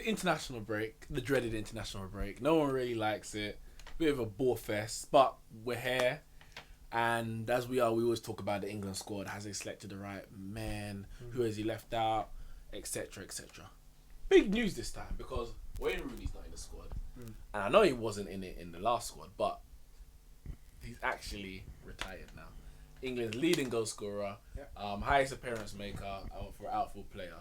international break, the dreaded international break. No one really likes it. Bit of a bore fest, but we're here. And as we are, we always talk about the England squad. Has he selected the right man? Who has he left out? Etc. etc. Big news this time because Wayne Rooney's not in the squad. And I know he wasn't in it in the last squad, but he's actually retired now. England's leading goal scorer, highest appearance maker for outfield player.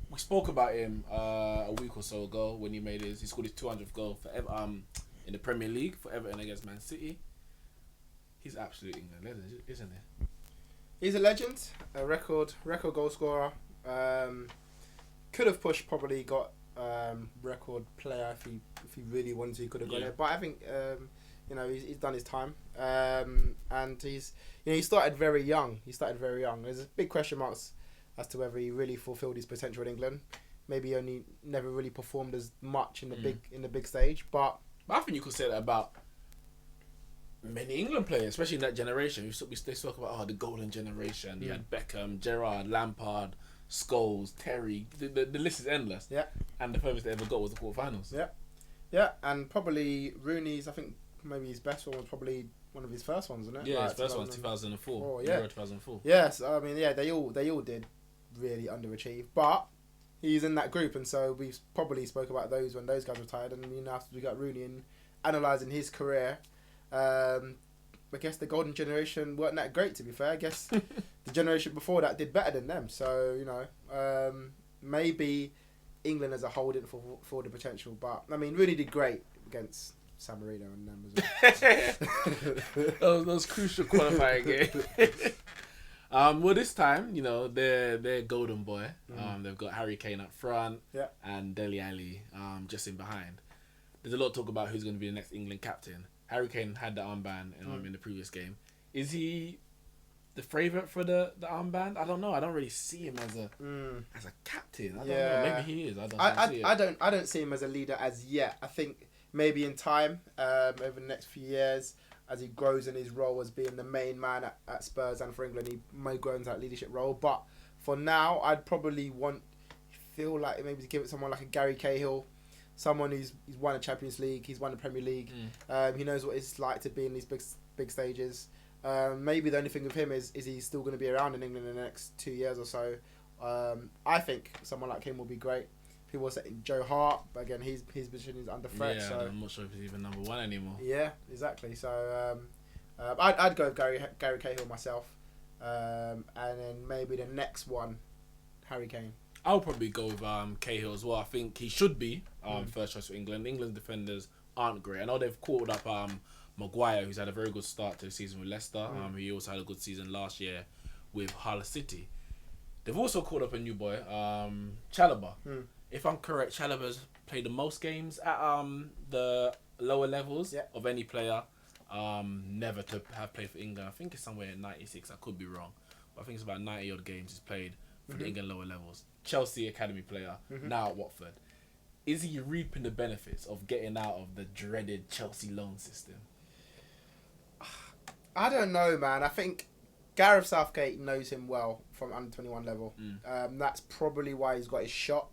We spoke about him a week or so ago when he scored his 200th goal for in the Premier League for Everton against Man City. He's absolute England legend, isn't he? He's a legend, a record goal scorer. Could have pushed, probably got record player if he really wanted to. He could have got it, but I think he's done his time, and he started very young. There's a big question marks as to whether he really fulfilled his potential in England. Maybe he only never really performed as much in the big stage, but I think you could say that about many England players, especially in that generation. They talk about the golden generation. You had Beckham, Gerrard, Lampard, Scholes, Terry. The list is endless. Yeah. And the furthest they ever got was the quarterfinals. Yeah. Yeah, and probably Rooney's, I think maybe his best one was probably one of his first ones, wasn't it? Yeah, his first one was 2004. Yeah. Euro 2004. Yes, I mean, they all did really underachieve, but he's in that group, and so we've probably spoke about those when those guys retired, and after we got Rooney and analysing his career. I guess the golden generation weren't that great, to be fair. I guess the generation before that did better than them. So, maybe England as a whole didn't fulfill the potential. But, I mean, Rooney did great against San Marino and them as well. those crucial qualifying games. Well, this time, they're golden boy. They've got Harry Kane up front and Dele Alli just in behind. There's a lot of talk about who's going to be the next England captain. Harry Kane had the armband in the previous game. Is he the favourite for the armband? I don't know. I don't really see him as a captain. I don't know. Maybe he is. I don't see him as a leader as yet. I think maybe in time, over the next few years, as he grows in his role as being the main man at Spurs and for England, he may grow into that leadership role. But for now, I'd probably feel like maybe to give it someone like a Gary Cahill. Someone he's won a Champions League, he's won the Premier League. He knows what it's like to be in these big stages. Maybe the only thing with him is he's still going to be around in England in the next 2 years or so. I think someone like him will be great. People are saying Joe Hart, but again, his position is under threat. Yeah, so I'm not sure if he's even number one anymore. Yeah, exactly. So I'd go with Gary Cahill myself, and then maybe the next one, Harry Kane. I'll probably go with Cahill as well. I think he should be first choice for England. England's defenders aren't great. I know they've caught up Maguire, who's had a very good start to the season with Leicester. He also had a good season last year with Hull City. They've also caught up a new boy, Chalobah. If I'm correct, Chalobah's played the most games at the lower levels of any player. Never to have played for England. I think it's somewhere at 96. I could be wrong. But I think it's about 90 odd games he's played for the England lower levels. Chelsea academy player, now at Watford. Is he reaping the benefits of getting out of the dreaded Chelsea loan system? I don't know, man. I think Gareth Southgate knows him well from under 21 level. That's probably why he's got his shot.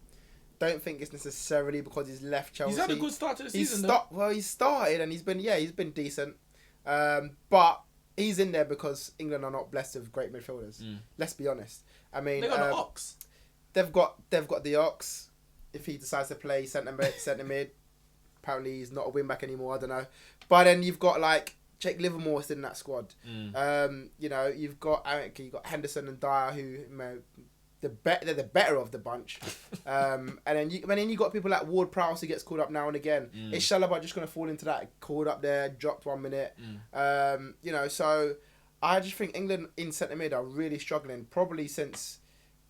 Don't think it's necessarily because he's left Chelsea. He's had a good start to the season. He's started and he's been decent. But he's in there because England are not blessed with great midfielders. Let's be honest. I mean, they got the Ox. They've got the Ox. If he decides to play centre mid, apparently he's not a wing back anymore. I don't know. But then you've got like Jake Livermore's in that squad. You've got Henderson and Dyer, who they're the better of the bunch. And then you got people like Ward Prowse who gets called up now and again. Is Chalobah just going to fall into that? Called up there, dropped 1 minute. So I just think England in centre mid are really struggling, probably since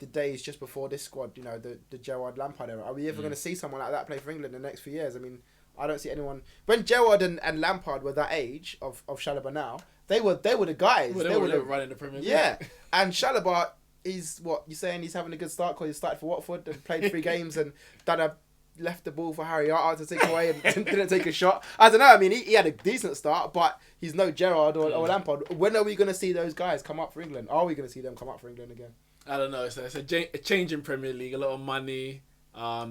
the days just before this squad, the Gerrard Lampard era. Are we ever going to see someone like that play for England in the next few years? I mean, I don't see anyone. When Gerrard and Lampard were that age of Chalobah now, they were the guys. They were running the Premier League. Yeah, and Chalobah is what you're saying. He's having a good start because he started for Watford and played 3 games and left the ball for Harry Arter to take away and didn't take a shot. I don't know. I mean, he had a decent start, but he's no Gerrard or Lampard. When are we going to see those guys come up for England? Are we going to see them come up for England again? I don't know. It's a change in Premier League. A lot of money.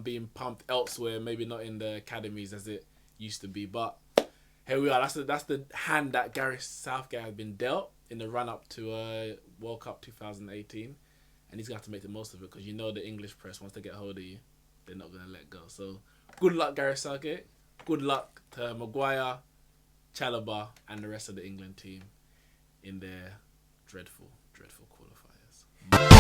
being pumped elsewhere, maybe not in the academies as it used to be. But here we are. That's the hand that Gareth Southgate has been dealt in the run up to World Cup 2018, and he's gonna have to make the most of it because you know the English press, once they get hold of you, they're not gonna let go. So good luck, Gareth Southgate. Good luck to Maguire, Chalobah, and the rest of the England team in their dreadful qualifiers.